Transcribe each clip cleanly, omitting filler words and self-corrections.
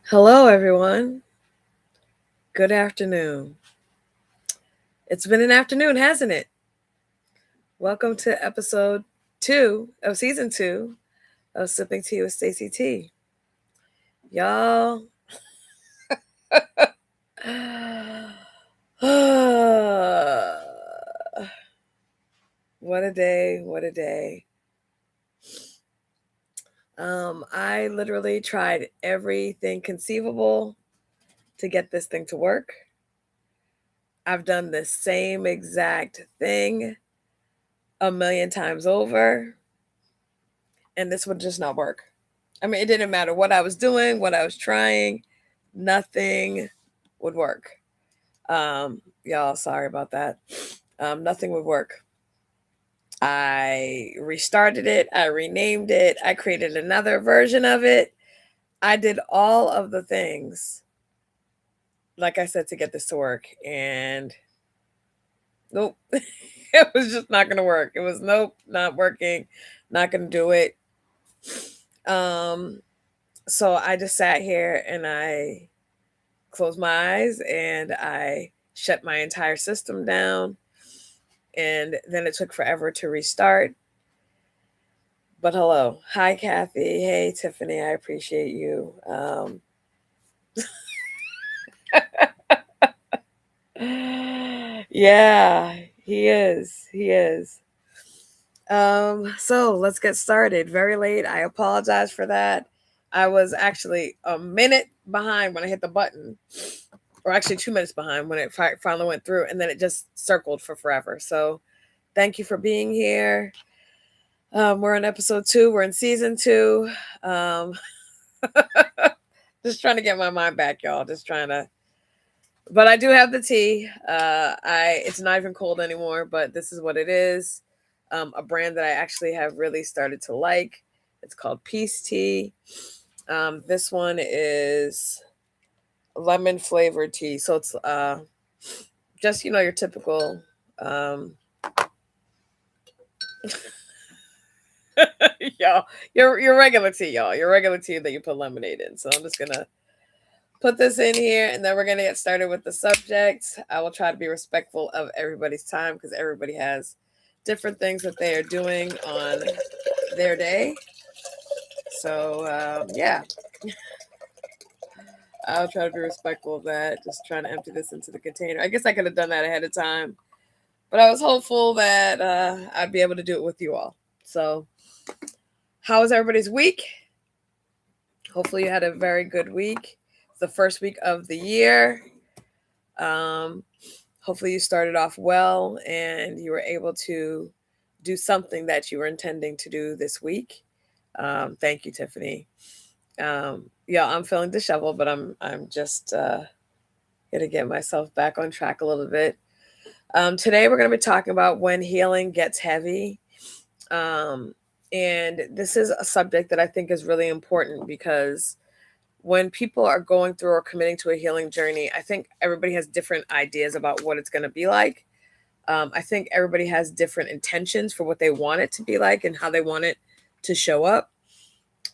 Hello, everyone. Good afternoon. It's been an afternoon, hasn't it? Welcome to episode 2 of season 2 of Sipping Tea with Stacey T. Y'all, what a day, what a day. I literally tried everything conceivable to get this thing to work. I've done the same exact thing a million times over, and this would just not work. I mean, it didn't matter what I was doing, what I was trying, nothing would work. Y'all, sorry about that. Nothing would work. I restarted it, I renamed it, I created another version of it. I did all of the things, like I said, to get this to work. And nope, it was just not going to work. It was nope, not working, not going to do it. Um, so I just sat here and I closed my eyes and I shut my entire system down. And then it took forever to restart. But hello. Hi, Kathy. Hey, Tiffany. I appreciate you. Yeah, he is. He is. So let's get started. Very late. I apologize for that. I was actually a minute behind when I hit the button, or actually 2 minutes behind when it finally went through, and then it just circled for forever. So thank you for being here. We're on episode 2. We're in season 2. Um, just trying to get my mind back, y'all. Just trying to. But I do have the tea. It's not even cold anymore, but this is what it is. A brand that I actually have really started to like. It's called Peace Tea. This one is lemon flavored tea, so it's just your typical. Um, y'all, your regular tea, y'all. Your regular tea that you put lemonade in. So I'm just gonna put this in here and then we're gonna get started with the subject. I will try to be respectful of everybody's time because everybody has different things that they are doing on their day. So yeah, I'll try to be respectful of that. Just trying to empty this into the container. I guess I could have done that ahead of time, but I was hopeful that I'd be able to do it with you all. So how was everybody's week? Hopefully you had a very good week. It's the first week of the year. Um, Hopefully you started off well and you were able to do something that you were intending to do this week. Thank you, Tiffany. Yeah, I'm feeling disheveled, but I'm just gonna get myself back on track a little bit. Today we're gonna be talking about when healing gets heavy. Um, and this is a subject that I think is really important because when people are going through or committing to a healing journey, I think everybody has different ideas about what it's going to be like. I think everybody has different intentions for what they want it to be like and how they want it to show up.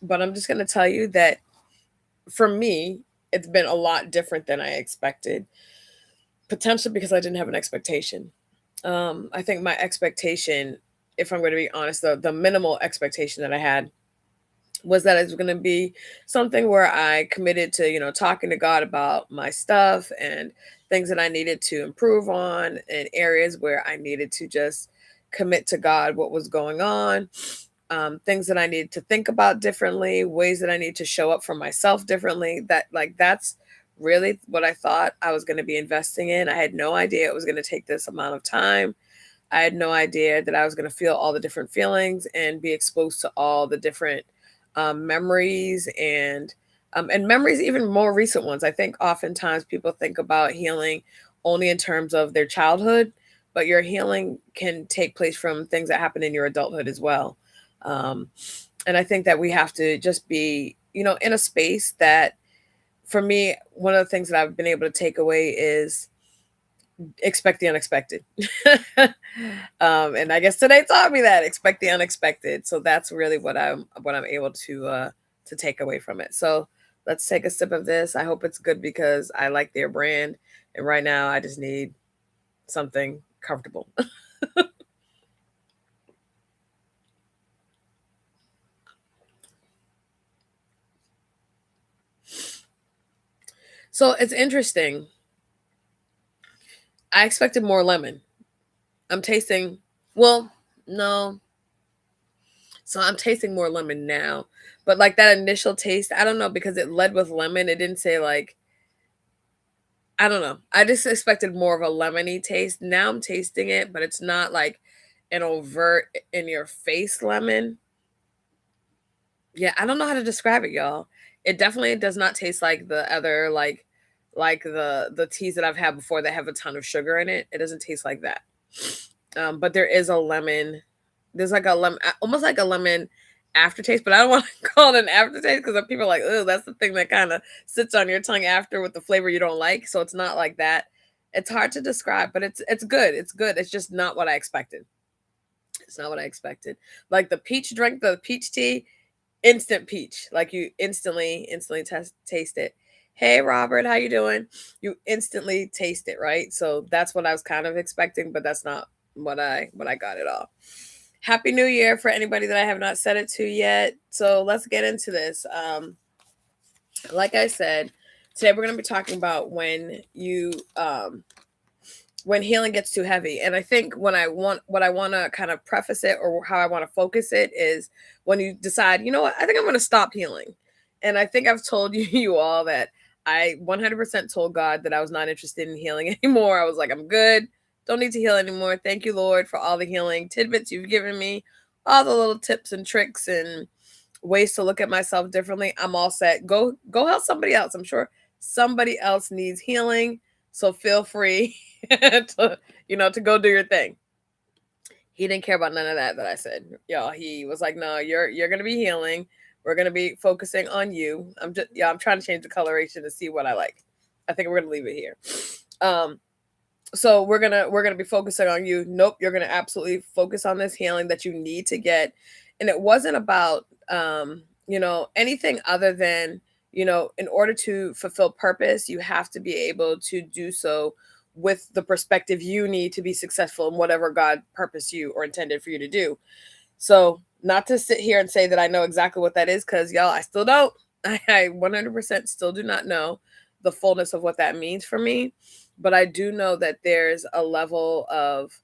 But I'm just going to tell you that for me, it's been a lot different than I expected, potentially because I didn't have an expectation. I think my expectation, if I'm going to be honest, the minimal expectation that I had was that it was going to be something where I committed to, talking to God about my stuff and things that I needed to improve on and areas where I needed to just commit to God what was going on, things that I needed to think about differently, ways that I need to show up for myself differently. That's really what I thought I was going to be investing in. I had no idea it was going to take this amount of time. I had no idea that I was going to feel all the different feelings and be exposed to all the different memories and memories, even more recent ones. I think oftentimes people think about healing only in terms of their childhood, but your healing can take place from things that happen in your adulthood as well. Um, and I think that we have to just be, in a space that, for me, one of the things that I've been able to take away is expect the unexpected. And I guess today taught me that expect the unexpected. So that's really what I'm able to take away from it. So Let's take a sip of this. I hope it's good because I like their brand. And right now, I just need something comfortable. So it's interesting. I expected more lemon. I'm tasting, well, no. So I'm tasting more lemon now. But like that initial taste, I don't know, because it led with lemon. It didn't say like, I don't know. I just expected more of a lemony taste. Now I'm tasting it, but it's not like an overt in your face lemon. Yeah, I don't know how to describe it, y'all. It definitely does not taste like the other like the teas that I've had before that have a ton of sugar in it. It doesn't taste like that. But there is a lemon. There's like a lemon, almost like a lemon aftertaste, but I don't want to call it an aftertaste because people are like, oh, that's the thing that kind of sits on your tongue after with the flavor you don't like. So it's not like that. It's hard to describe, but it's good. It's good. It's just not what I expected. It's not what I expected. Like the peach drink, the peach tea, instant peach. Like you instantly taste it. Hey Robert, how you doing? You instantly taste it, right? So that's what I was kind of expecting, but that's not what I got at all. Happy New Year for anybody that I have not said it to yet. So let's get into this. Like I said, today we're going to be talking about when healing gets too heavy. And I think what I want to kind of preface it, or how I want to focus it, is when you decide, you know what, I think I'm going to stop healing. And I think I've told you all that I 100% told God that I was not interested in healing anymore. I was like, I'm good. Don't need to heal anymore. Thank you, Lord, for all the healing tidbits you've given me, all the little tips and tricks and ways to look at myself differently. I'm all set. Go help somebody else. I'm sure somebody else needs healing. So feel free to to go do your thing. He didn't care about none of that I said. Y'all, he was like, no, you're gonna be healing. We're gonna be focusing on you. I'm trying to change the coloration to see what I like. I think we're gonna leave it here. So we're gonna be focusing on you. Nope, you're gonna absolutely focus on this healing that you need to get. And it wasn't about anything other than, in order to fulfill purpose, you have to be able to do so with the perspective you need to be successful in whatever God purposed you or intended for you to do. So, not to sit here and say that I know exactly what that is, because y'all, I still don't. I 100% still do not know the fullness of what that means for me. But I do know that there's a level of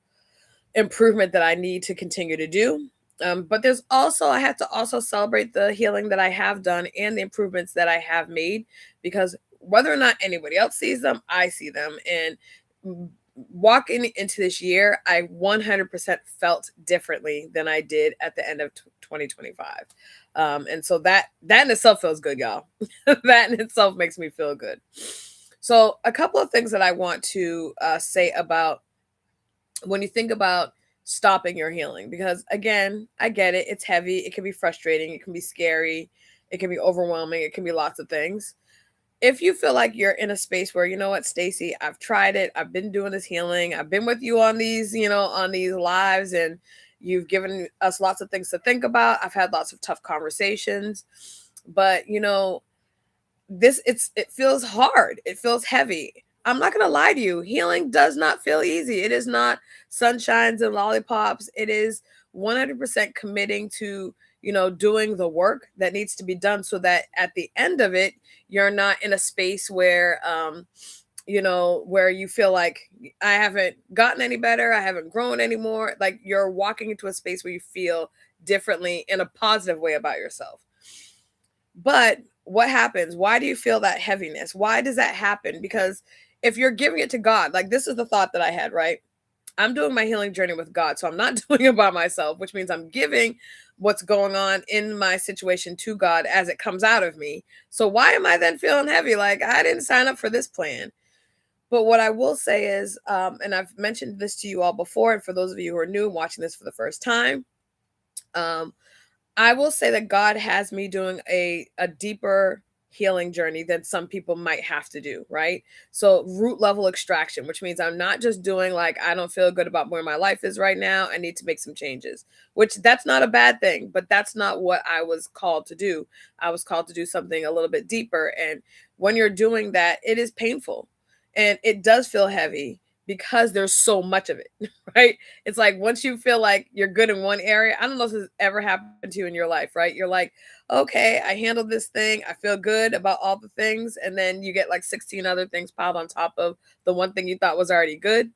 improvement that I need to continue to do. But there's also, I have to also celebrate the healing that I have done and the improvements that I have made, because whether or not anybody else sees them, I see them. And walking into this year, I 100% felt differently than I did at the end of 2025. And so that in itself feels good, y'all. That in itself makes me feel good. So a couple of things that I want to say about when you think about stopping your healing, because again, I get it. It's heavy. It can be frustrating. It can be scary. It can be overwhelming. It can be lots of things. If you feel like you're in a space where, you know what, Stacey, I've tried it. I've been doing this healing. I've been with you on these, on these lives, and you've given us lots of things to think about. I've had lots of tough conversations, but it feels hard. It feels heavy. I'm not going to lie to you. Healing does not feel easy. It is not sunshines and lollipops. It is 100% committing to, doing the work that needs to be done, so that at the end of it, you're not in a space where, where you feel like I haven't gotten any better. I haven't grown anymore. Like you're walking into a space where you feel differently in a positive way about yourself. But what happens? Why do you feel that heaviness? Why does that happen? Because if you're giving it to God, like this is the thought that I had, right? I'm doing my healing journey with God. So I'm not doing it by myself, which means I'm giving what's going on in my situation to God as it comes out of me. So why am I then feeling heavy? Like I didn't sign up for this plan. But what I will say is, and I've mentioned this to you all before, and for those of you who are new and watching this for the first time, um, I will say that God has me doing a deeper healing journey than some people might have to do, right? So root level extraction, which means I'm not just doing like, I don't feel good about where my life is right now, I need to make some changes, which that's not a bad thing, but that's not what I was called to do. I was called to do something a little bit deeper. And when you're doing that, it is painful and it does feel heavy because there's so much of it, right? It's like once you feel like you're good in one area, I don't know if this has ever happened to you in your life, right? You're like, okay, I handled this thing. I feel good about all the things. And then you get like 16 other things piled on top of the one thing you thought was already good.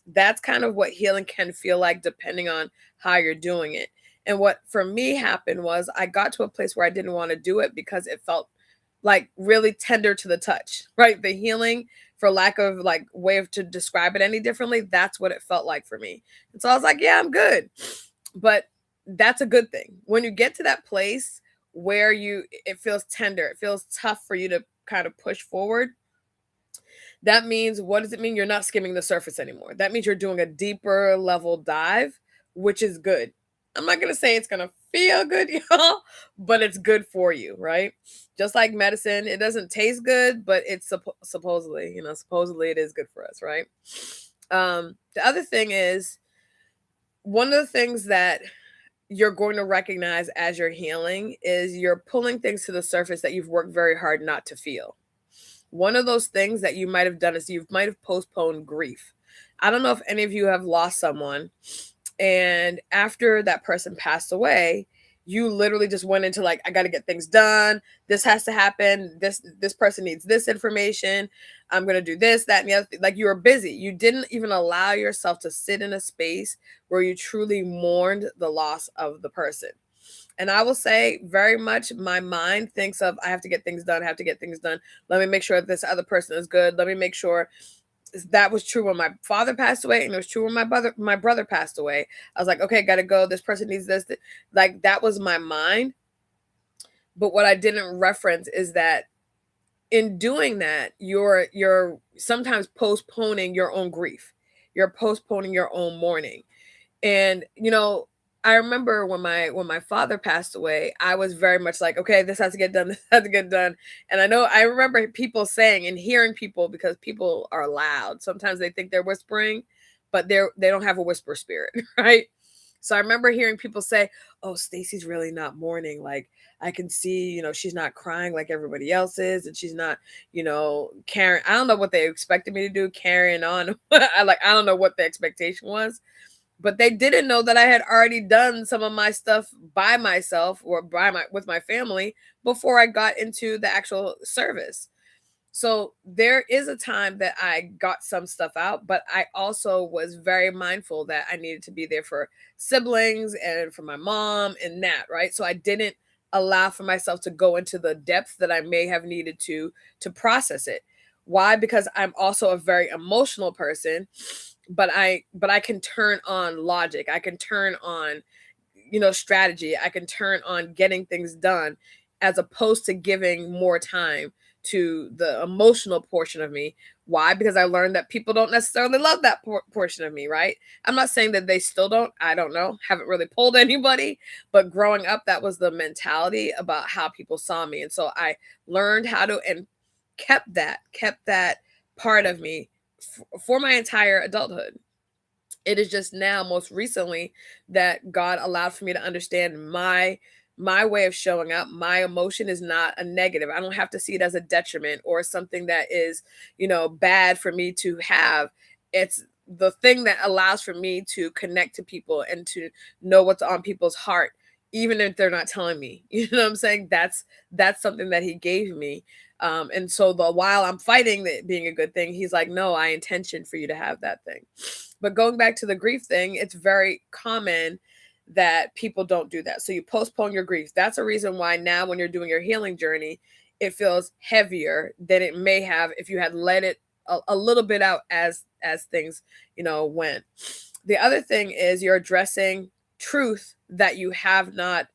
That's kind of what healing can feel like, depending on how you're doing it. And what for me happened was I got to a place where I didn't want to do it because it felt like really tender to the touch, right? The healing, for lack of like way of to describe it any differently, that's what it felt like for me. And so I was like, yeah, I'm good. But that's a good thing. When you get to that place where it feels tender, it feels tough for you to kind of push forward, that means, what does it mean? You're not skimming the surface anymore. That means you're doing a deeper level dive, which is good. I'm not going to say it's going to feel good, y'all, but it's good for you, right? Just like medicine, it doesn't taste good, but it's supposedly, supposedly it is good for us, right? The other thing is, one of the things that you're going to recognize as you're healing is you're pulling things to the surface that you've worked very hard not to feel. One of those things that you might have done is you might have postponed grief. I don't know if any of you have lost someone, and after that person passed away, you literally just went into like, I got to get things done. This has to happen. This person needs this information. I'm going to do this, that, and the other thing. Like, you were busy. You didn't even allow yourself to sit in a space where you truly mourned the loss of the person. And I will say, very much my mind thinks of, I have to get things done. I have to get things done. Let me make sure this other person is good. Let me make sure. That was true when my father passed away, and it was true when my brother passed away. I was like, okay, gotta go. This person needs this. Like, that was my mind. But what I didn't reference is that in doing that, you're sometimes postponing your own grief. You're postponing your own mourning. And I remember when my father passed away, I was very much like, okay, this has to get done, this has to get done. And I remember people saying and hearing people, because people are loud. Sometimes they think they're whispering, but they don't have a whisper spirit, right? So I remember hearing people say, "Oh, Stacey's really not mourning. Like, I can see, she's not crying like everybody else is, and she's not, carrying." I don't know what they expected me to do, carrying on. I don't know what the expectation was. But they didn't know that I had already done some of my stuff by myself or with my family before I got into the actual service. So there is a time that I got some stuff out, but I also was very mindful that I needed to be there for siblings and for my mom and that, right? So I didn't allow for myself to go into the depth that I may have needed to process it. Why? Because I'm also a very emotional person, but I can turn on logic. I can turn on, strategy. I can turn on getting things done, as opposed to giving more time to the emotional portion of me. Why? Because I learned that people don't necessarily love that portion of me, right? I'm not saying that they still don't. I don't know. Haven't really pulled anybody, but growing up, that was the mentality about how people saw me. And so I learned how to, and kept that part of me for my entire adulthood. It is just now, most recently, that God allowed for me to understand my way of showing up. My emotion is not a negative. I don't have to see it as a detriment or something that is, bad for me to have. It's the thing that allows for me to connect to people and to know what's on people's heart, even if they're not telling me. You know what I'm saying? That's something that he gave me. And so while I'm fighting that being a good thing, he's like, no, I intention for you to have that thing. But going back to the grief thing, it's very common that people don't do that. So you postpone your grief. That's a reason why now, when you're doing your healing journey, it feels heavier than it may have if you had let it a little bit out as things, went. The other thing is you're addressing truth that you have not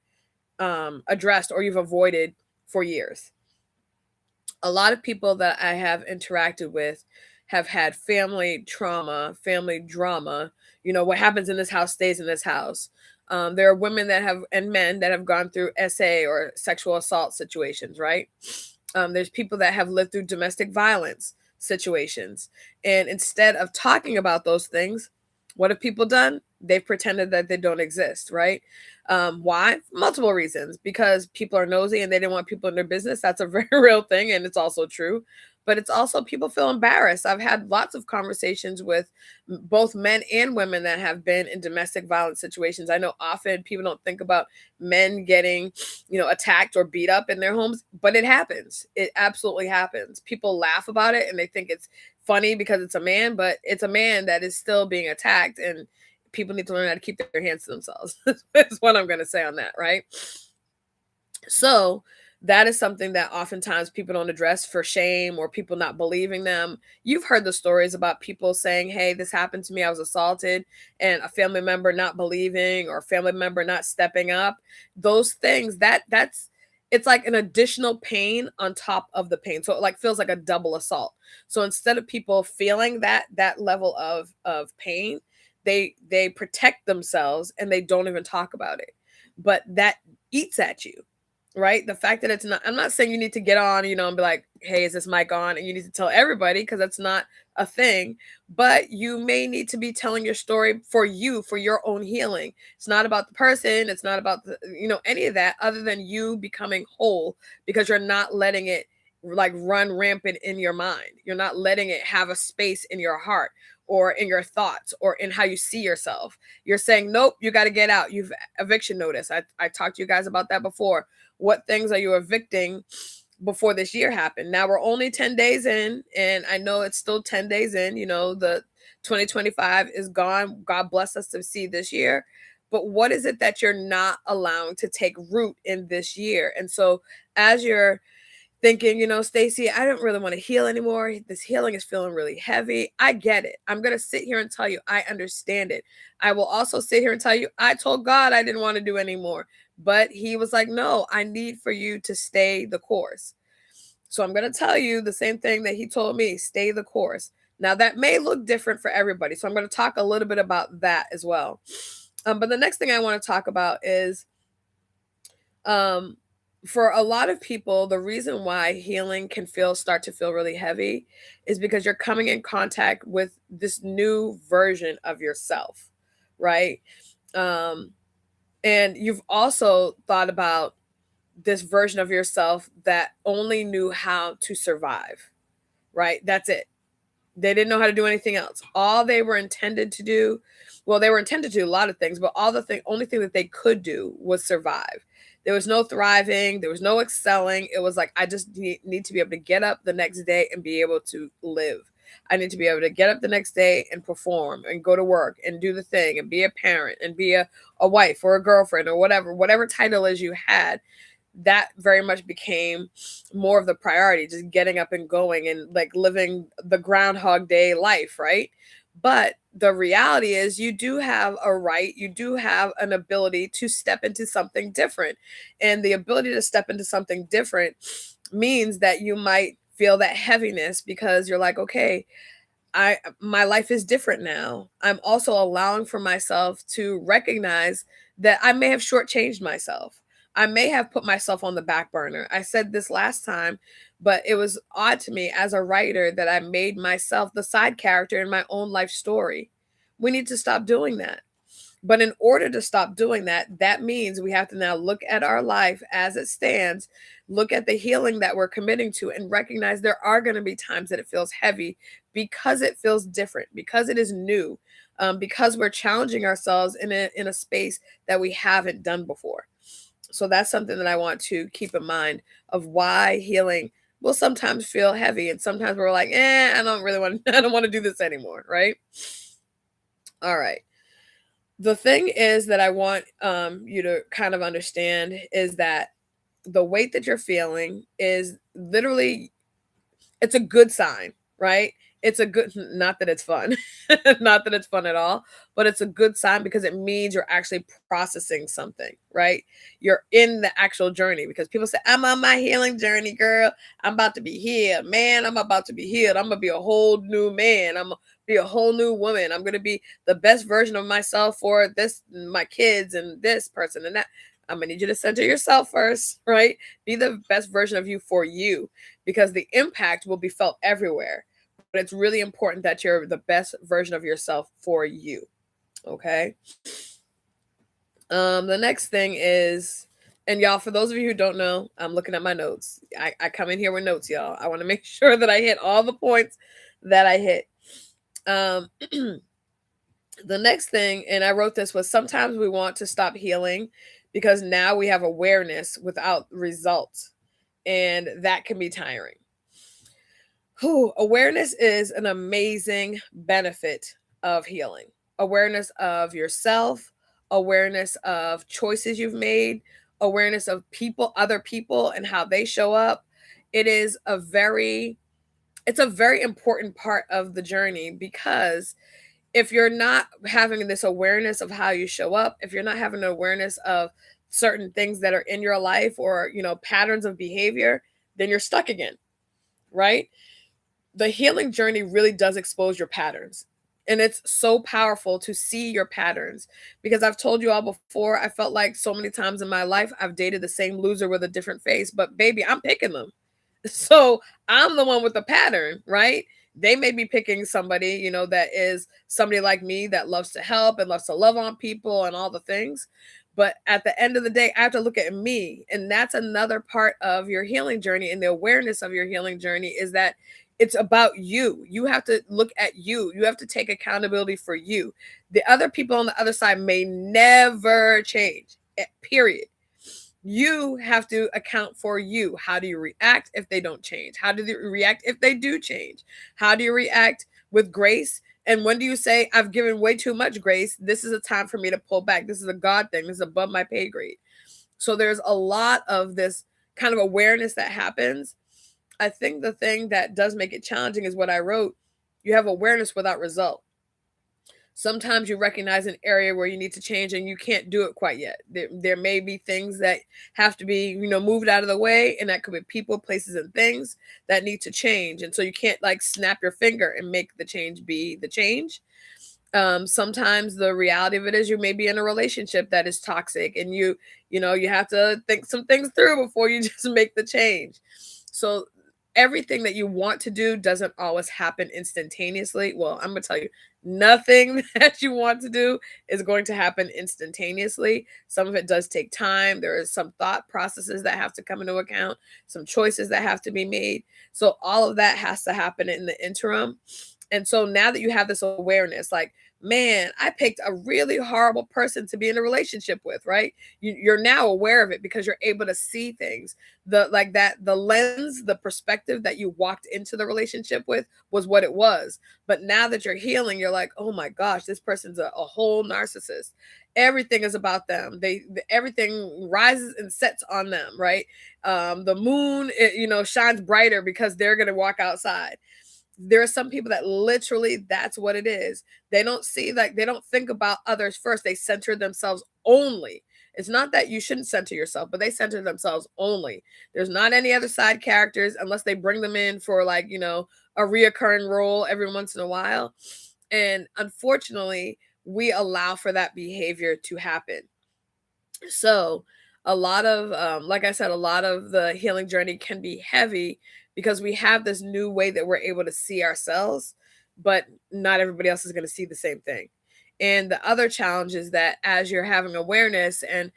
addressed or you've avoided for years. A lot of people that I have interacted with have had family trauma, family drama. What happens in this house stays in this house. There are women and men that have gone through SA or sexual assault situations, right? There's people that have lived through domestic violence situations. And instead of talking about those things, what have people done? They've pretended that they don't exist, right? Why? Multiple reasons. Because people are nosy and they didn't want people in their business. That's a very real thing, and it's also true. But it's also people feel embarrassed. I've had lots of conversations with both men and women that have been in domestic violence situations. I know often people don't think about men getting, attacked or beat up in their homes, but it happens. It absolutely happens. People laugh about it and they think it's funny because it's a man, but it's a man that is still being attacked, and people need to learn how to keep their hands to themselves. That's what I'm going to say on that, right? So that is something that oftentimes people don't address for shame or people not believing them. You've heard the stories about people saying, hey, this happened to me, I was assaulted, and a family member not believing or a family member not stepping up. Those things, that's it's like an additional pain on top of the pain. So it like feels like a double assault. So instead of people feeling that level of pain, they protect themselves and they don't even talk about it. But that eats at you, right? The fact that it's not, I'm not saying you need to get on, and be like, hey, is this mic on? And you need to tell everybody, because that's not a thing. But you may need to be telling your story for you, for your own healing. It's not about the person. It's not about any of that, other than you becoming whole, because you're not letting it like run rampant in your mind. You're not letting it have a space in your heart or in your thoughts or in how you see yourself. You're saying, nope, you got to get out. You've eviction notice. I talked to you guys about that before. What things are you evicting before this year happened? Now we're only 10 days in, and I know it's still 10 days in. The 2025 is gone. God bless us to see this year. But what is it that you're not allowing to take root in this year? And so as you're thinking, Stacey, I don't really want to heal anymore. This healing is feeling really heavy. I get it. I'm going to sit here and tell you, I understand it. I will also sit here and tell you, I told God I didn't want to do anymore. But he was like, no, I need for you to stay the course. So I'm going to tell you the same thing that he told me, stay the course. Now that may look different for everybody. So I'm going to talk a little bit about that as well. But the next thing I want to talk about is, for a lot of people, the reason why healing can start to feel really heavy is because you're coming in contact with this new version of yourself, right? And you've also thought about this version of yourself that only knew how to survive, right? That's it. They didn't know how to do anything else. All they were intended to do, well, they were intended to do a lot of things, but only thing that they could do was survive. There was no thriving. There was no excelling. It was like, I just need to be able to get up the next day and be able to live. I need to be able to get up the next day and perform and go to work and do the thing and be a parent and be a wife or a girlfriend or whatever title is you had. That very much became more of the priority, just getting up and going and like living the Groundhog Day life, right? But the reality is you do have a right, you do have an ability to step into something different. And the ability to step into something different means that you might feel that heaviness because you're like, okay, my life is different now. I'm also allowing for myself to recognize that I may have shortchanged myself. I may have put myself on the back burner. I said this last time, but it was odd to me as a writer that I made myself the side character in my own life story. We need to stop doing that. But in order to stop doing that, that means we have to now look at our life as it stands, look at the healing that we're committing to, and recognize there are going to be times that it feels heavy because it feels different, because it is new, because we're challenging ourselves in a space that we haven't done before. So that's something that I want to keep in mind of why healing will sometimes feel heavy, and sometimes we're like, I don't really want, I don't want to do this anymore, right? All right. The thing is that I want you to kind of understand is that the weight that you're feeling is literally, it's a good sign, right? It's a good, not that it's fun, not that it's fun at all, but it's a good sign because it means you're actually processing something, right? You're in the actual journey, because people say, I'm on my healing journey, girl. I'm about to be healed. Man, I'm about to be healed. I'm going to be a whole new man. I'm going to be a whole new woman. I'm going to be the best version of myself for this, my kids and this person and that. I'm going to need you to center yourself first, right? Be the best version of you for you, because the impact will be felt everywhere. But it's really important that you're the best version of yourself for you. Okay. The next thing is, and y'all, for those of you who don't know, I'm looking at my notes. I come in here with notes, y'all. I want to make sure that I hit all the points that I hit. The next thing, and I wrote this, was sometimes we want to stop healing because now we have awareness without results, and that can be tiring. Awareness is an amazing benefit of healing. Awareness of yourself, awareness of choices you've made, awareness of people, other people, and how they show up. It's a very important part of the journey, because if you're not having this awareness of how you show up, if you're not having an awareness of certain things that are in your life, or, patterns of behavior, then you're stuck again, right? The healing journey really does expose your patterns. And it's so powerful to see your patterns, because I've told you all before, I felt like so many times in my life, I've dated the same loser with a different face, but baby, I'm picking them. So I'm the one with the pattern, right? They may be picking somebody, that is somebody like me that loves to help and loves to love on people and all the things. But at the end of the day, I have to look at me. And that's another part of your healing journey, and the awareness of your healing journey is that it's about you. You have to look at you. You have to take accountability for you. The other people on the other side may never change, period. You have to account for you. How do you react if they don't change? How do you react if they do change? How do you react with grace? And when do you say, I've given way too much grace? This is a time for me to pull back. This is a God thing. This is above my pay grade. So there's a lot of this kind of awareness that happens. I think the thing that does make it challenging is what I wrote. You have awareness without result. Sometimes you recognize an area where you need to change and you can't do it quite yet. There may be things that have to be, moved out of the way, and that could be people, places, and things that need to change. And so you can't like snap your finger and make the change be the change. Sometimes the reality of it is you may be in a relationship that is toxic, and you have to think some things through before you just make the change. So everything that you want to do doesn't always happen instantaneously. Well, I'm going to tell you, nothing that you want to do is going to happen instantaneously. Some of it does take time. There is some thought processes that have to come into account, some choices that have to be made. So all of that has to happen in the interim. And so now that you have this awareness, like, man, I picked a really horrible person to be in a relationship with, right? You're now aware of it because you're able to see things. The lens, the perspective that you walked into the relationship with was what it was. But now that you're healing, you're like, oh my gosh, this person's a whole narcissist. Everything is about them. Everything rises and sets on them, right? The moon, shines brighter because they're going to walk outside. There are some people that literally that's what it is. They don't see, like, they don't think about others first. They center themselves only. It's not that you shouldn't center yourself, but they center themselves only. There's not any other side characters unless they bring them in for a reoccurring role every once in a while. And unfortunately, we allow for that behavior to happen. So a lot of, like I said, a lot of the healing journey can be heavy because we have this new way that we're able to see ourselves, but not everybody else is going to see the same thing. And the other challenge is that as you're having awareness, and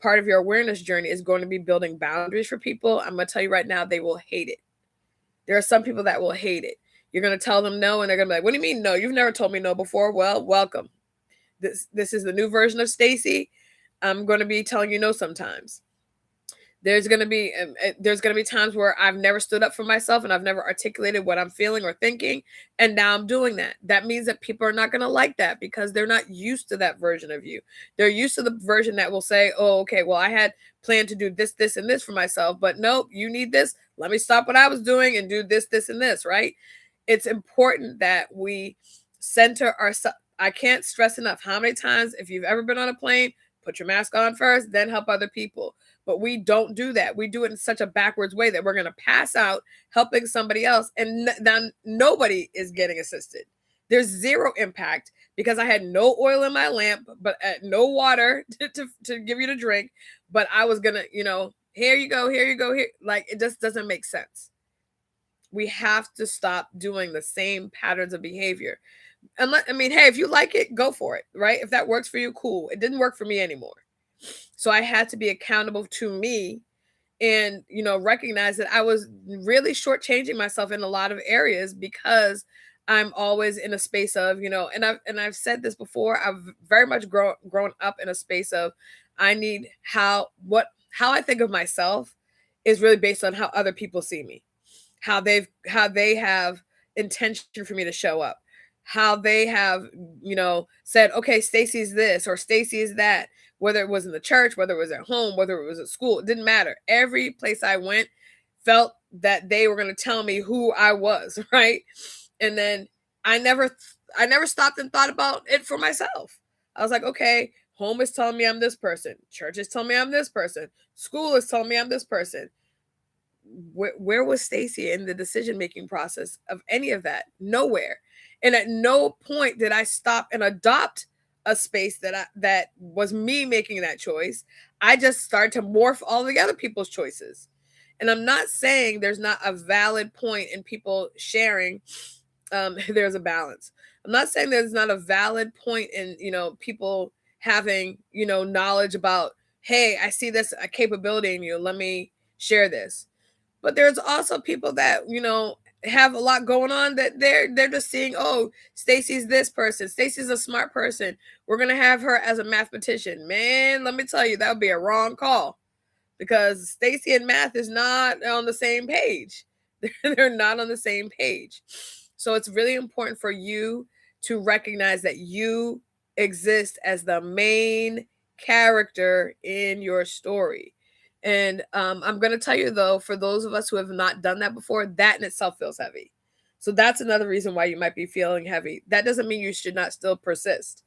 part of your awareness journey is going to be building boundaries for people, I'm going to tell you right now, they will hate it. There are some people that will hate it. You're going to tell them no, and they're going to be like, what do you mean no? You've never told me no before. Well, welcome. This is the new version of Stacey. I'm going to be telling you no sometimes. There's going to be times where I've never stood up for myself and I've never articulated what I'm feeling or thinking, and now I'm doing that. That means that people are not going to like that because they're not used to that version of you. They're used to the version that will say, oh, okay, well, I had planned to do this, this, and this for myself, but nope, you need this. Let me stop what I was doing and do this, this, and this, right? It's important that we center ourselves. I can't stress enough how many times, if you've ever been on a plane, put your mask on first, then help other people. But we don't do that. We do it in such a backwards way that we're going to pass out helping somebody else, and then nobody is getting assisted. There's zero impact because I had no oil in my lamp, but no water to give you to drink. but I was gonna, here you go, here you go, here. Like, it just doesn't make sense. We have to stop doing the same patterns of behavior. And hey, if you like it, go for it, right? If that works for you, cool. It didn't work for me anymore. So I had to be accountable to me and, recognize that I was really shortchanging myself in a lot of areas because I'm always in a space of, and I've said this before, I've very much grown up in a space of I need how I think of myself is really based on how other people see me, how they have intention for me to show up, how they have, said, okay, Stacey's this or Stacey is that, whether it was in the church, whether it was at home, whether it was at school, it didn't matter. Every place I went felt that they were going to tell me who I was, right? And then I never stopped and thought about it for myself. I was like, okay, home is telling me I'm this person, church is telling me I'm this person, school is telling me I'm this person. Where was Stacey in the decision making process of any of that? Nowhere. And at no point did I stop and adopt a space that was me making that choice. I just started to morph all the other people's choices. And I'm not saying there's not a valid point in people sharing. There's a balance. I'm not saying there's not a valid point in, people having, knowledge about, hey, I see this a capability in you. Let me share this. But there's also people that, have a lot going on that they're just seeing, oh, Stacey's this person. Stacey's a smart person. We're going to have her as a mathematician. Man, let me tell you, that would be a wrong call because Stacey and math is not on the same page. They're not on the same page. So it's really important for you to recognize that you exist as the main character in your story. And I'm going to tell you, though, for those of us who have not done that before, that in itself feels heavy. So that's another reason why you might be feeling heavy. That doesn't mean you should not still persist.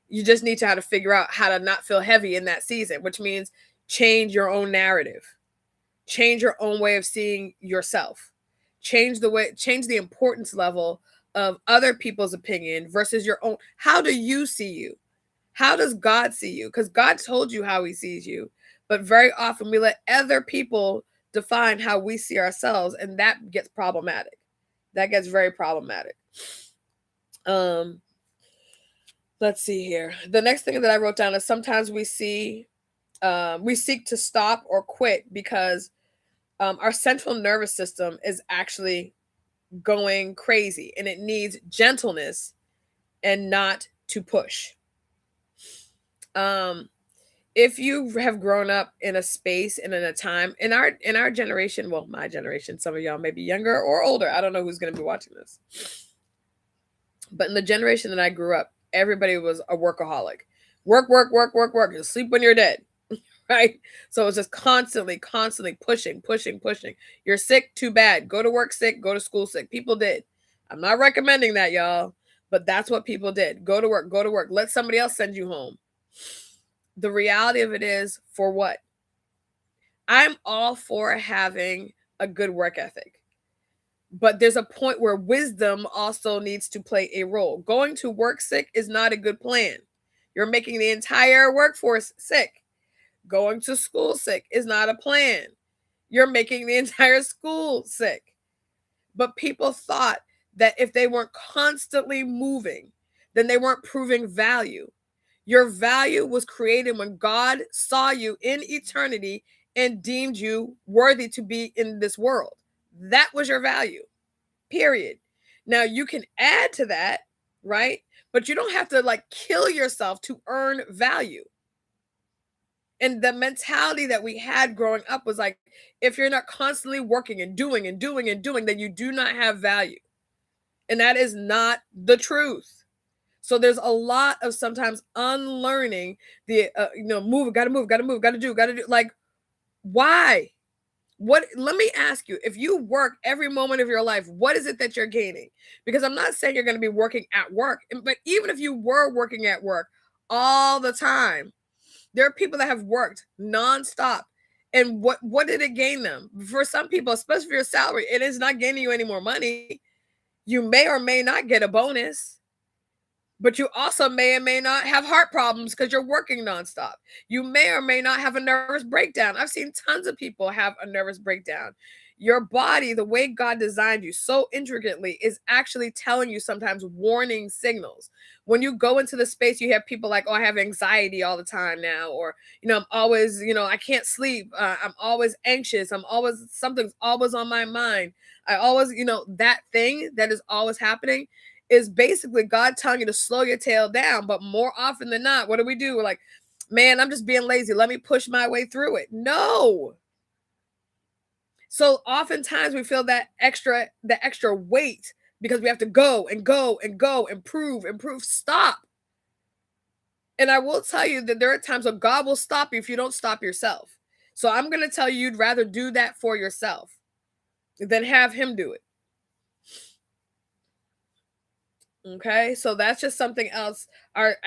You just need to how to figure out how to not feel heavy in that season, which means change your own narrative, change your own way of seeing yourself, change the importance level of other people's opinion versus your own. How do you see you? How does God see you? Because God told you how he sees you. But very often we let other people define how we see ourselves, and that gets problematic. That gets very problematic. Let's see here. The next thing that I wrote down is sometimes we seek to stop or quit because our central nervous system is actually going crazy and it needs gentleness and not to push. If you have grown up in a space and in a time in our generation, well, my generation, some of y'all may be younger or older. I don't know who's going to be watching this. But in the generation that I grew up, everybody was a workaholic. Work, work, work, work, work. You'll sleep when you're dead. Right? So it was just constantly pushing. You're sick, too bad. Go to work sick, go to school sick. People did. I'm not recommending that, y'all, but that's what people did. Go to work. Let somebody else send you home. The reality of it is, for what? I'm all for having a good work ethic. But there's a point where wisdom also needs to play a role. Going to work sick is not a good plan. You're making the entire workforce sick. Going to school sick is not a plan. You're making the entire school sick. But people thought that if they weren't constantly moving, then they weren't proving value. Your value was created when God saw you in eternity and deemed you worthy to be in this world. That was your value, period. Now you can add to that, right? But you don't have to kill yourself to earn value. And the mentality that we had growing up was like, if you're not constantly working and doing, then you do not have value. And that is not the truth. So there's a lot of sometimes unlearning the, gotta move, gotta do. Like, why? Let me ask you, if you work every moment of your life, what is it that you're gaining? Because I'm not saying you're going to be working at work, but even if you were working at work all the time, there are people that have worked nonstop. And what did it gain them? For some people, especially for your salary, it is not gaining you any more money. You may or may not get a bonus. But you also may or may not have heart problems because you're working nonstop. You may or may not have a nervous breakdown. I've seen tons of people have a nervous breakdown. Your body, the way God designed you so intricately, is actually telling you sometimes warning signals. When you go into the space, you have people like, oh, I have anxiety all the time now, or, I'm always, I can't sleep. I'm always anxious. Something's always on my mind. I always, that thing that is always happening is basically God telling you to slow your tail down. But more often than not, what do? We're like, man, I'm just being lazy. Let me push my way through it. No. So oftentimes we feel the extra weight because we have to go and go and go, improve. Stop. And I will tell you that there are times when God will stop you if you don't stop yourself. So I'm going to tell you, you'd rather do that for yourself than have him do it. Okay, so that's just something else. Our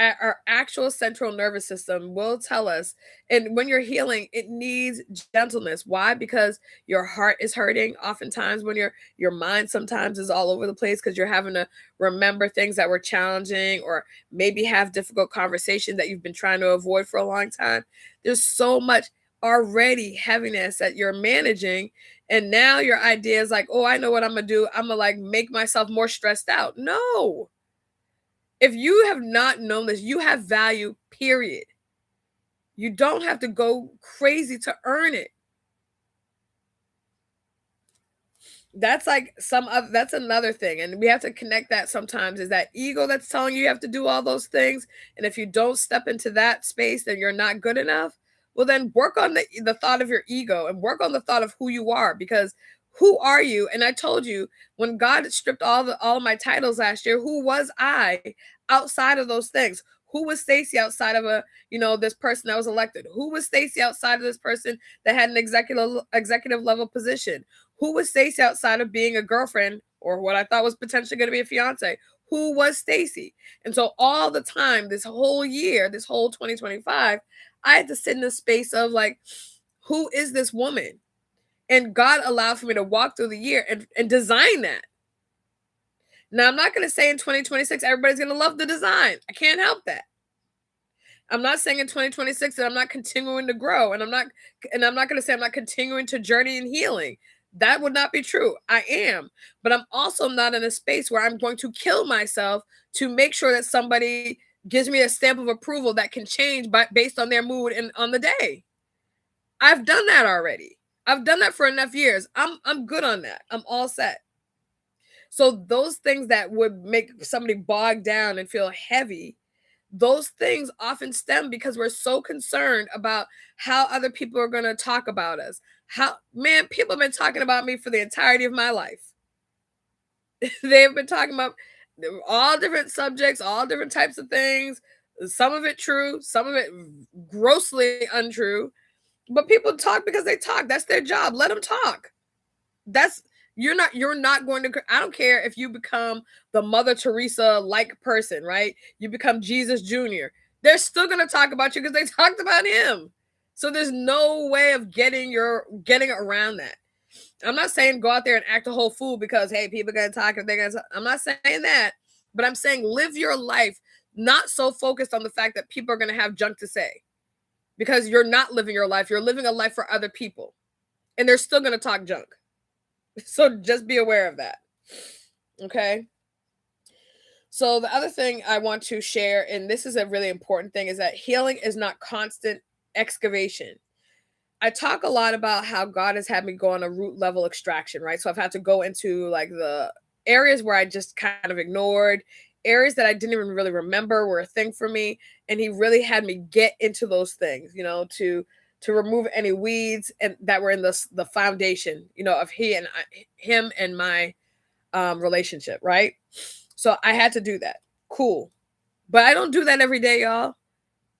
actual central nervous system will tell us, and when you're healing, it needs gentleness. Why? Because your heart is hurting. Oftentimes, when your mind sometimes is all over the place because you're having to remember things that were challenging, or maybe have difficult conversations that you've been trying to avoid for a long time. There's so much already heaviness that you're managing, and now your idea is like, oh, I know what I'm gonna do. I'm gonna like make myself more stressed out. No. If you have not known this, you have value, period. You don't have to go crazy to earn it. That's another thing, and we have to connect that. Sometimes is that ego that's telling you have to do all those things, and if you don't step into that space, then you're not good enough. Well, then work on the thought of your ego and work on the thought of who you are, because who are you? And I told you, when God stripped all of my titles last year, who was I outside of those things? Who was Stacey outside of this person that was elected? Who was Stacey outside of this person that had an executive level position? Who was Stacey outside of being a girlfriend or what I thought was potentially going to be a fiance? Who was Stacey? And so all the time, this whole year, this whole 2025, I had to sit in a space of like, who is this woman? And God allowed for me to walk through the year and design that. Now, I'm not going to say in 2026, everybody's going to love the design. I can't help that. I'm not saying in 2026 that I'm not continuing to grow, and I'm not going to say I'm not continuing to journey in healing. That would not be true. I am, but I'm also not in a space where I'm going to kill myself to make sure that somebody gives me a stamp of approval that can change based on their mood and on the day. I've done that already. I've done that for enough years. I'm good on that. I'm all set. So those things that would make somebody bog down and feel heavy, those things often stem because we're so concerned about how other people are going to talk about us. People have been talking about me for the entirety of my life. They've been talking about all different subjects, all different types of things. Some of it true, some of it grossly untrue. But people talk because they talk. That's their job. Let them talk. You're not going to, I don't care if you become the Mother Teresa like person, right? You become Jesus Jr. They're still going to talk about you because they talked about him. So there's no way of getting around that. I'm not saying go out there and act a whole fool because, hey, people are going to talk and they're going to, I'm not saying that, but I'm saying live your life not so focused on the fact that people are going to have junk to say, because you're not living your life. You're living a life for other people, and they're still going to talk junk. So just be aware of that. Okay. So the other thing I want to share, and this is a really important thing, is that healing is not constant excavation. I talk a lot about how God has had me go on a root level extraction, right? So I've had to go into like the areas where I just kind of ignored, areas that I didn't even really remember were a thing for me. And he really had me get into those things, to remove any weeds and that were in the foundation, of him and my relationship, right? So I had to do that. Cool. But I don't do that every day, y'all.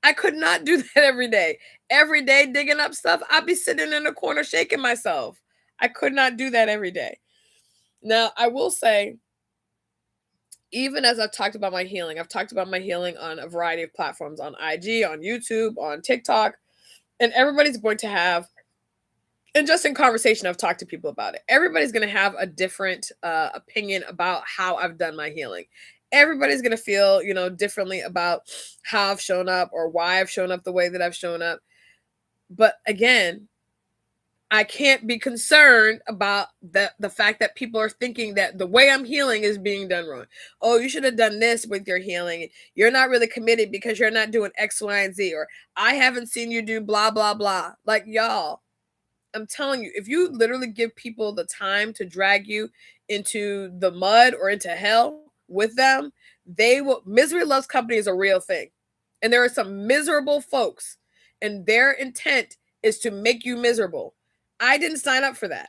I could not do that every day. Every day digging up stuff, I'd be sitting in a corner shaking myself. I could not do that every day. Now, I will say, even as I've talked about my healing, I've talked about my healing on a variety of platforms, on IG, on YouTube, on TikTok, and everybody's going to have, and just in conversation, I've talked to people about it. Everybody's going to have a different opinion about how I've done my healing. Everybody's going to feel, differently about how I've shown up or why I've shown up the way that I've shown up. But again, I can't be concerned about the fact that people are thinking that the way I'm healing is being done wrong. Oh, you should have done this with your healing. You're not really committed because you're not doing X, Y, and Z. Or I haven't seen you do blah, blah, blah. Like, y'all, I'm telling you, if you literally give people the time to drag you into the mud or into hell with them, they will. Misery loves company is a real thing. And there are some miserable folks, and their intent is to make you miserable. I didn't sign up for that.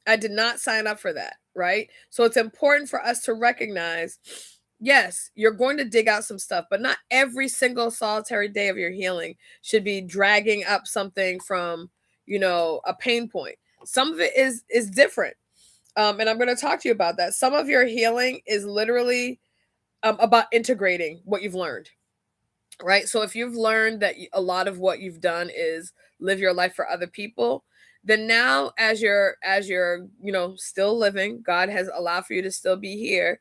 I did not sign up for that, right? So it's important for us to recognize, yes, you're going to dig out some stuff, but not every single solitary day of your healing should be dragging up something from, a pain point. Some of it is different. And I'm going to talk to you about that. Some of your healing is literally about integrating what you've learned, right? So if you've learned that a lot of what you've done is live your life for other people, then now as you're still living, God has allowed for you to still be here.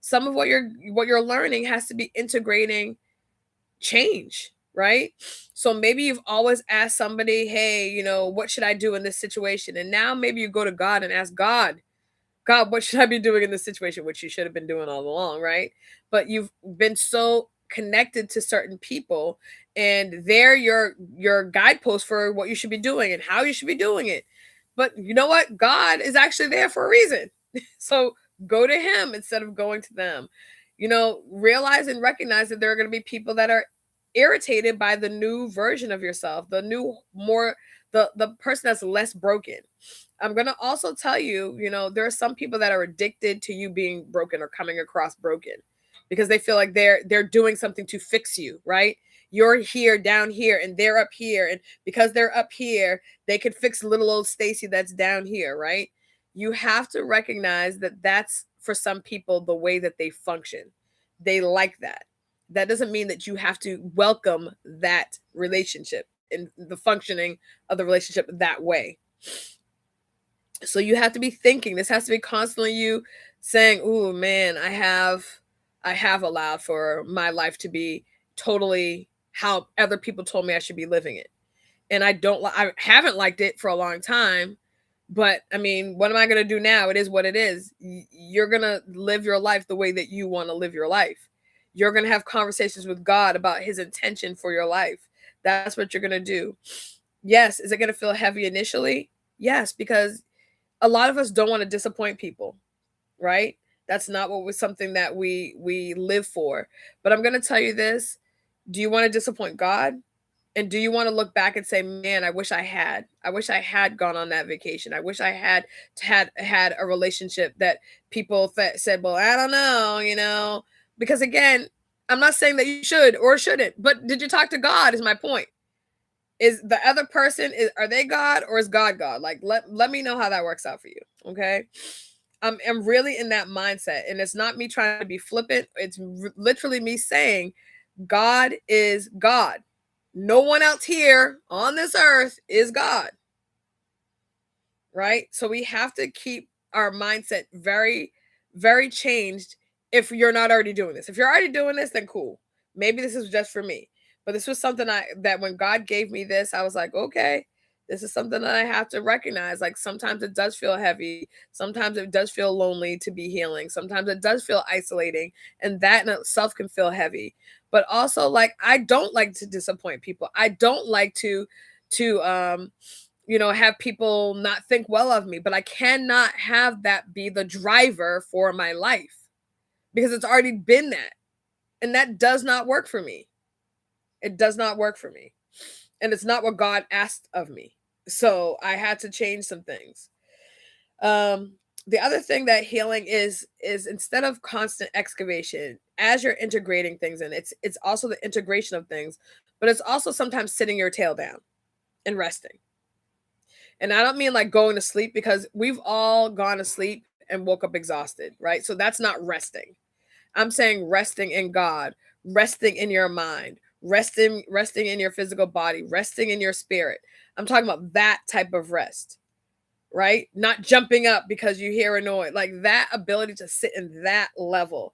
Some of what you're learning has to be integrating change, right? So maybe you've always asked somebody, hey, what should I do in this situation? And now maybe you go to God and ask God, what should I be doing in this situation? Which you should have been doing all along, right? But you've been so connected to certain people, and they're your guidepost for what you should be doing and how you should be doing it. But you know what? God is actually there for a reason. So go to him instead of going to them. Realize and recognize that there are going to be people that are irritated by the new version of yourself, the new more the person that's less broken. I'm going to also tell you, there are some people that are addicted to you being broken or coming across broken because they feel like they're doing something to fix you, right? You're here down here and they're up here, and because they're up here, they could fix little old Stacey that's down here, right? You have to recognize that that's for some people the way that they function. They like that. That doesn't mean that you have to welcome that relationship and the functioning of the relationship that way. So you have to be thinking. This has to be constantly you saying, "Ooh, man, I have allowed for my life to be totally how other people told me I should be living it, and I haven't liked it for a long time." But I mean, what am I going to do now? It is what it is. You're going to live your life the way that you want to live your life. You're going to have conversations with God about his intention for your life. That's what you're going to do. Yes, is it going to feel heavy initially? Yes, because a lot of us don't want to disappoint people, right? That's not what was something that we live for. But I'm going to tell you this, do you want to disappoint God? And do you want to look back and say, man, I wish I had gone on that vacation. I wish I had a relationship that people said, well, I don't know, because again, I'm not saying that you should or shouldn't, but did you talk to God is my point. Is the other person, are they God or is God God? Like, let me know how that works out for you. Okay. I'm really in that mindset, and it's not me trying to be flippant. It's literally me saying God is God. No one else here on this earth is God. Right? So we have to keep our mindset very, very changed if you're not already doing this. If you're already doing this, then cool. Maybe this is just for me. But this was something that when God gave me this, I was like, okay, this is something that I have to recognize. Like sometimes it does feel heavy. Sometimes it does feel lonely to be healing. Sometimes it does feel isolating. And that in itself can feel heavy. But also, like, I don't like to disappoint people. I don't like to have people not think well of me, but I cannot have that be the driver for my life because it's already been that. And that does not work for me. It does not work for me. And it's not what God asked of me. So I had to change some things. The other thing that healing is instead of constant excavation, as you're integrating things in, it's also the integration of things, but it's also sometimes sitting your tail down and resting. And I don't mean like going to sleep, because we've all gone to sleep and woke up exhausted, right? So that's not resting. I'm saying resting in God, resting in your mind, resting in your physical body, resting in your spirit. I'm talking about that type of rest, right? Not jumping up because you hear a noise. Like that ability to sit in that level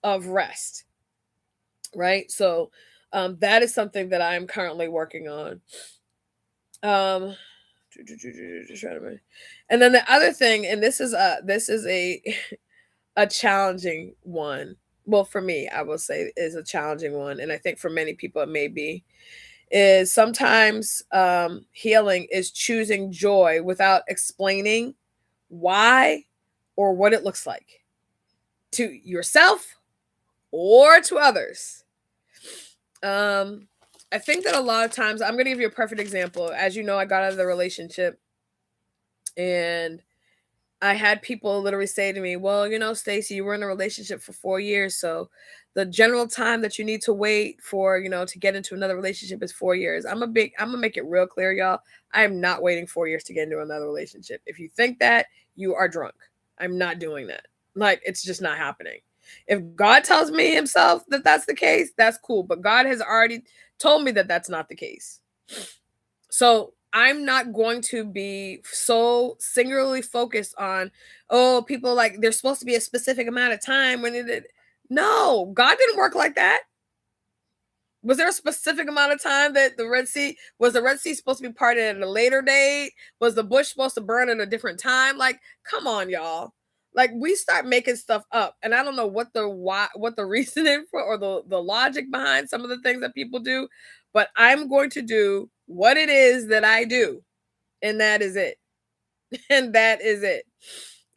of rest, right? So that is something that I'm currently working on. Um, and then the other thing, and this is a challenging one. Well, for me, I will say is a challenging one, and I think for many people it may be. Is sometimes healing is choosing joy without explaining why or what it looks like to yourself or to others. I think that a lot of times, I'm going to give you a perfect example. As you know, I got out of the relationship, and I had people literally say to me, "Well, Stacey, you were in a relationship for 4 years, so the general time that you need to wait for, to get into another relationship is 4 years." I'm gonna make it real clear, y'all. I am not waiting 4 years to get into another relationship. If you think that, you are drunk. I'm not doing that. Like, it's just not happening. If God tells me himself that that's the case, that's cool. But God has already told me that that's not the case. So I'm not going to be so singularly focused on, oh, people, like, there's supposed to be a specific amount of time when it. No, God didn't work like that. Was there a specific amount of time that the Red Sea supposed to be parted at a later date? Was the bush supposed to burn at a different time? Like, come on, y'all. Like, we start making stuff up, and I don't know what the reasoning for, or the logic behind some of the things that people do, but I'm going to do what it is that I do, and that is it. And that is it.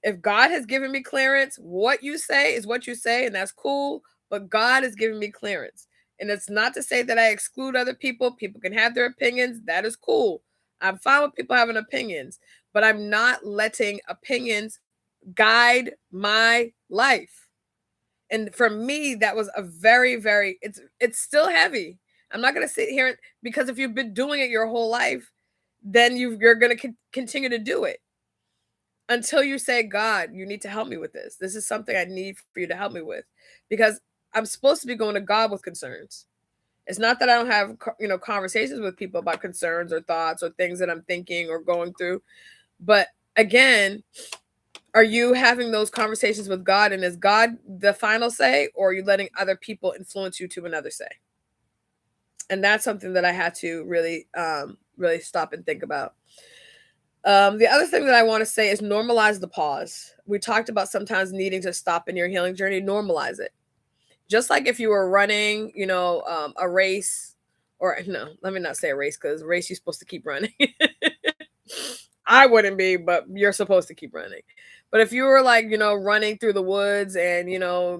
If God has given me clearance, what you say is what you say, and that's cool. But God has given me clearance. And it's not to say that I exclude other people. People can have their opinions. That is cool. I'm fine with people having opinions, but I'm not letting opinions guide my life. And for me, that was a very, very, it's still heavy. I'm not going to sit here, because if you've been doing it your whole life, then you're going to continue to do it until you say, God, you need to help me with this. This is something I need for you to help me with, because I'm supposed to be going to God with concerns. It's not that I don't have, conversations with people about concerns or thoughts or things that I'm thinking or going through. But again, are you having those conversations with God, and is God the final say, or are you letting other people influence you to another say? And that's something that I had to really, really stop and think about. The other thing that I want to say is normalize the pause. We talked about sometimes needing to stop in your healing journey. Normalize it. Just like if you were running, a race, or no, let me not say a race, because race you're supposed to keep running. I wouldn't be, but you're supposed to keep running. But if you were, like, running through the woods, and,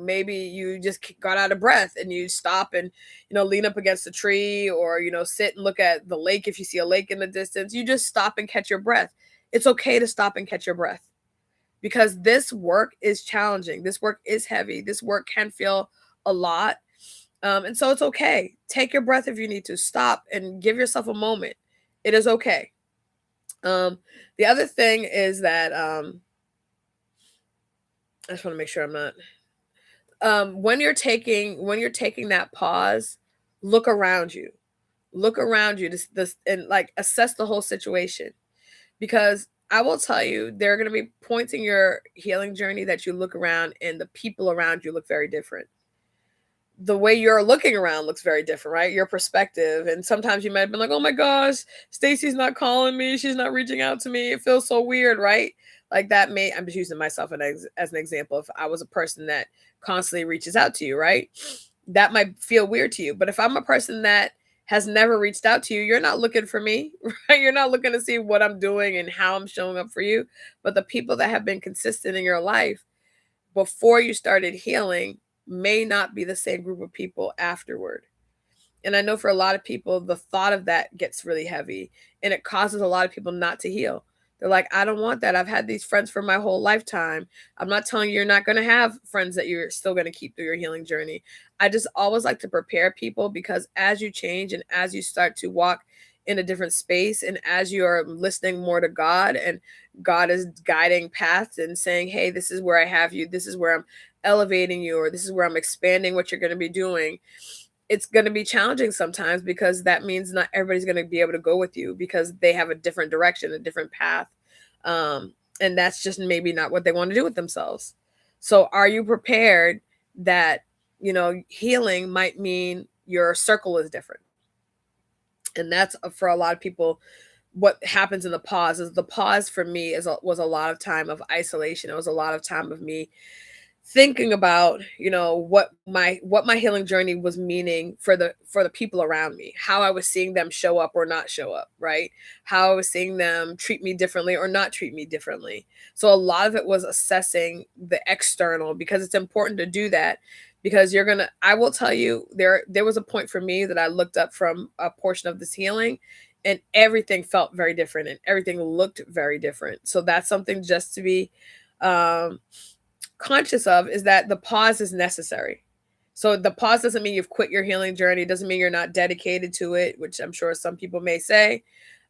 maybe you just got out of breath, and you stop and, lean up against a tree, or, sit and look at the lake. If you see a lake in the distance, you just stop and catch your breath. It's okay to stop and catch your breath, because this work is challenging. This work is heavy. This work can feel a lot. And so it's okay. Take your breath if you need to. Stop and give yourself a moment. It is okay. The other thing is that I just want to make sure I'm not. When you're taking that pause, look around you. Look around you, this and, like, assess the whole situation, because I will tell you, there are going to be points in your healing journey that you look around and the people around you look very different. The way you're looking around looks very different, right? Your perspective. And sometimes you might have been like, oh my gosh, Stacey's not calling me. She's not reaching out to me. It feels so weird, right? Like, I'm just using myself as an example. If I was a person that constantly reaches out to you, right? That might feel weird to you. But if I'm a person that has never reached out to you, you're not looking for me, right? You're not looking to see what I'm doing and how I'm showing up for you. But the people that have been consistent in your life before you started healing may not be the same group of people afterward. And I know for a lot of people, the thought of that gets really heavy, and it causes a lot of people not to heal. They're like, I don't want that. I've had these friends for my whole lifetime. I'm not telling you you're not going to have friends that you're still going to keep through your healing journey. I just always like to prepare people, because as you change and as you start to walk in a different space, and as you are listening more to God, and God is guiding paths and saying, hey, this is where I have you, this is where I'm elevating you, or this is where I'm expanding what you're going to be doing. It's going to be challenging sometimes, because that means not everybody's going to be able to go with you, because they have a different direction, a different path. And that's just maybe not what they want to do with themselves. So are you prepared that healing might mean your circle is different. And that's for a lot of people what happens in the pause. Is the pause for me was a lot of time of isolation. It was a lot of time of me thinking about what my healing journey was meaning for the people around me, how I was seeing them show up or not show up, right? How I was seeing them treat me differently or not treat me differently. So a lot of it was assessing the external, because it's important to do that, because I will tell you, there was a point for me that I looked up from a portion of this healing, and everything felt very different and everything looked very different. So that's something just to be um conscious of, is that the pause is necessary. So the pause doesn't mean you've quit your healing journey. It doesn't mean you're not dedicated to it, which I'm sure some people may say.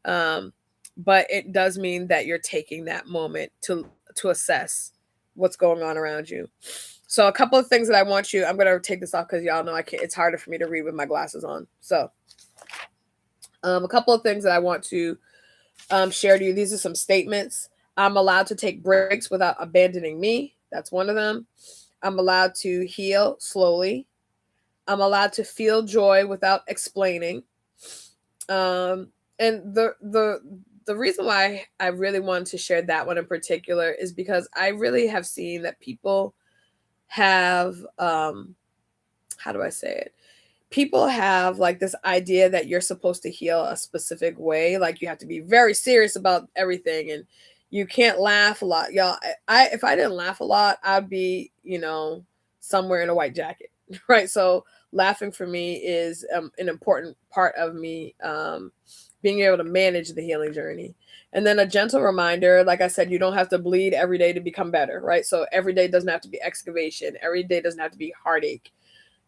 Um, but it does mean that you're taking that moment to assess what's going on around you. So a couple of things that I'm going to take this off because y'all know I can't. It's harder for me to read with my glasses on. So a couple of things that I want to share to you. These are some statements. I'm allowed to take breaks without abandoning me. That's one of them. I'm allowed to heal slowly. I'm allowed to feel joy without explaining. And the reason why I really wanted to share that one in particular is because I really have seen that people have how do I say it? People have like this idea that you're supposed to heal a specific way, like you have to be very serious about everything, and you can't laugh a lot. Y'all, I if I didn't laugh a lot, I'd be, somewhere in a white jacket. Right? So laughing for me is an important part of me being able to manage the healing journey. And then a gentle reminder, like I said, you don't have to bleed every day to become better, right? So every day doesn't have to be excavation, every day doesn't have to be heartache.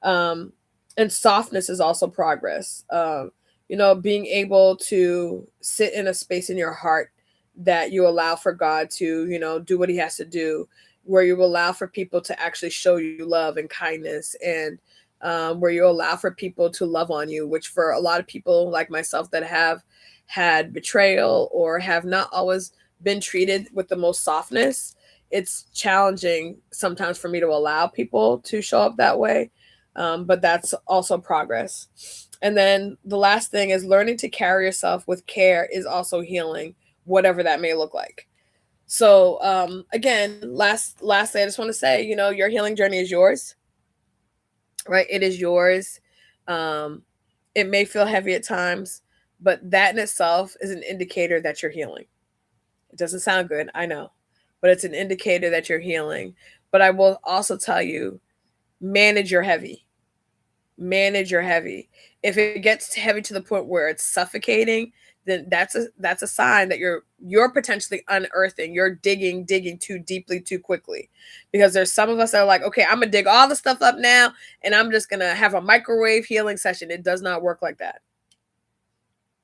um, and softness is also progress. Being able to sit in a space in your heart that you allow for God to, do what He has to do, where you allow for people to actually show you love and kindness, and where you allow for people to love on you, which for a lot of people like myself that have had betrayal or have not always been treated with the most softness, it's challenging sometimes for me to allow people to show up that way. But that's also progress. And then the last thing is learning to carry yourself with care is also healing, whatever that may look like. So again, lastly, I just want to say, your healing journey is yours, right? It is yours. Um, it may feel heavy at times, but that in itself is an indicator that you're healing. It doesn't sound good, I know, but it's an indicator that you're healing. But I will also tell you, manage your heavy. Manage your heavy. If it gets heavy to the point where it's suffocating, then that's a sign that you're potentially unearthing. You're digging too deeply too quickly. Because there's some of us that are like, okay, I'm gonna dig all the stuff up now and I'm just gonna have a microwave healing session. It does not work like that.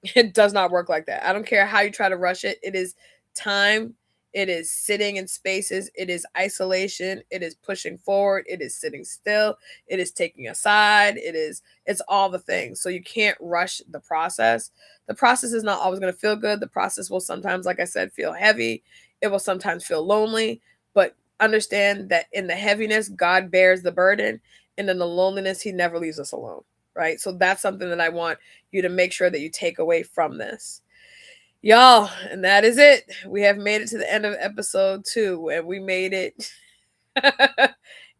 It does not work like that. I don't care how you try to rush it. It is time. It is sitting in spaces. It is isolation. It is pushing forward. It is sitting still. It is taking a side. It's all the things. So you can't rush the process. The process is not always going to feel good. The process will sometimes, like I said, feel heavy. It will sometimes feel lonely. But understand that in the heaviness, God bears the burden. And in the loneliness, He never leaves us alone. Right? So that's something that I want you to make sure that you take away from this. Y'all, and that is it. We have made it to the end of episode 2, and we made it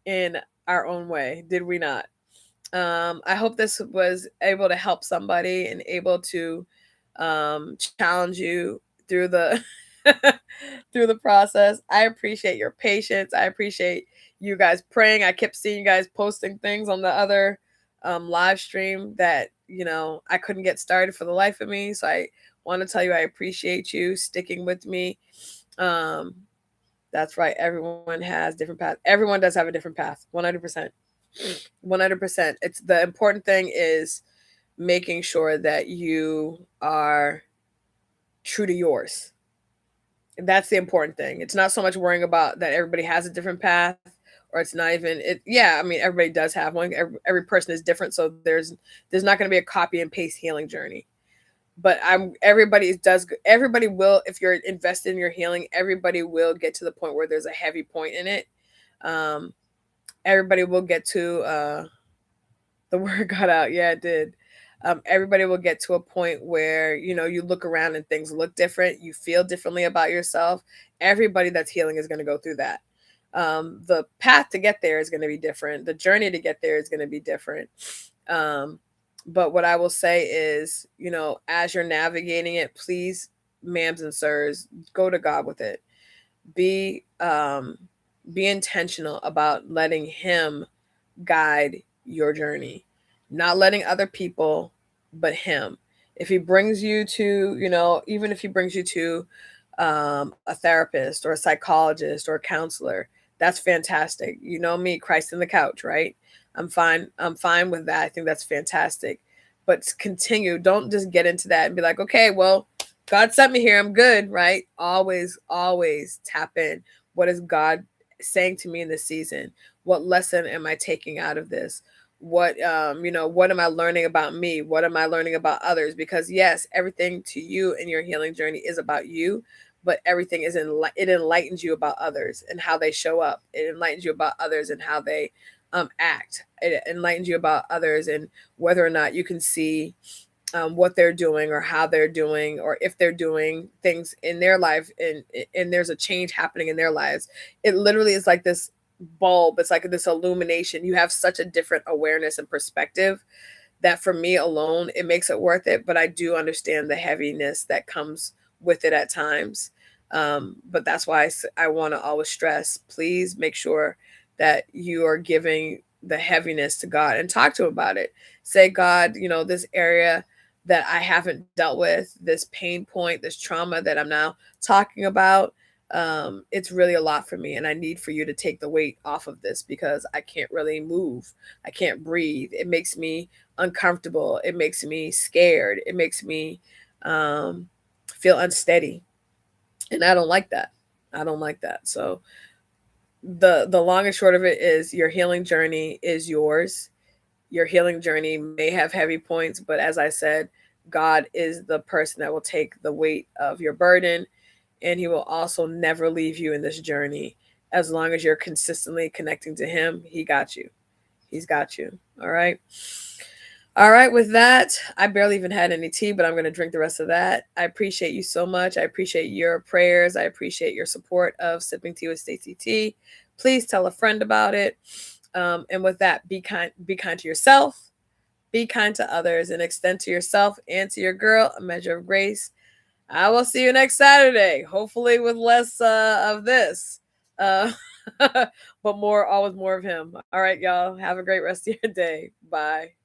in our own way, did we not? I hope this was able to help somebody and able to challenge you through the through the process. I appreciate your patience. I appreciate you guys praying. I kept seeing you guys posting things on the other live stream that I couldn't get started for the life of me. So I want to tell you I appreciate you sticking with me. That's right. Everyone has different paths. Everyone does have a different path. 100%. 100%. It's the important thing is making sure that you are true to yours. That's the important thing. It's not so much worrying about that everybody has a different path, or it's not even it. Yeah, I mean everybody does have one. Every person is different, so there's not going to be a copy and paste healing journey. But everybody will, if you're invested in your healing, everybody will get to the point where there's a heavy point in it. everybody will get to the word got out. Yeah, it did. Everybody will get to a point where, you know, you look around and things look different. You feel differently about yourself. Everybody that's healing is going to go through that. The path to get there is going to be different. The journey to get there is going to be different. Um, but what I will say is, you know, as you're navigating it, please, ma'ams and sirs, go to God with it. Be be intentional about letting Him guide your journey, not letting other people, but Him. If He brings you to, you know, even if He brings you to a therapist or a psychologist or a counselor, that's fantastic. You know me, Christ in the couch, right? I'm fine. I'm fine with that. I think that's fantastic. But continue. Don't just get into that and be like, okay, well, God sent me here. I'm good, right? Always, always tap in. What is God saying to me in this season? What lesson am I taking out of this? What you know, what am I learning about me? What am I learning about others? Because yes, everything to you in your healing journey is about you, but everything is it enlightens you about others and how they show up. It enlightens you about others and how they act. It enlightens you about others and whether or not you can see what they're doing or how they're doing or if they're doing things in their life and there's a change happening in their lives. It literally is like this bulb. It's like this illumination. You have such a different awareness and perspective that for me alone, it makes it worth it. But I do understand the heaviness that comes with it at times. But that's why I want to always stress, please make sure that you are giving the heaviness to God and talk to Him about it. Say, God, you know, this area that I haven't dealt with, this pain point, this trauma that I'm now talking about, it's really a lot for me. And I need for you to take the weight off of this because I can't really move. I can't breathe. It makes me uncomfortable. It makes me scared. It makes me feel unsteady. And I don't like that. I don't like that. So the long and short of it is your healing journey is yours. Your healing journey may have heavy points, but as I said, God is the person that will take the weight of your burden, and He will also never leave you in this journey. As long as you're consistently connecting to Him, He got you. He's got you. All right. All right, with that, I barely even had any tea, but I'm going to drink the rest of that. I appreciate you so much. I appreciate your prayers. I appreciate your support of Sipping Tea with Stacey T. Please tell a friend about it. And with that, be kind to yourself, be kind to others, and extend to yourself and to your girl a measure of grace. I will see you next Saturday, hopefully with less of this, uh, but more, always more of Him. All right, y'all. Have a great rest of your day. Bye.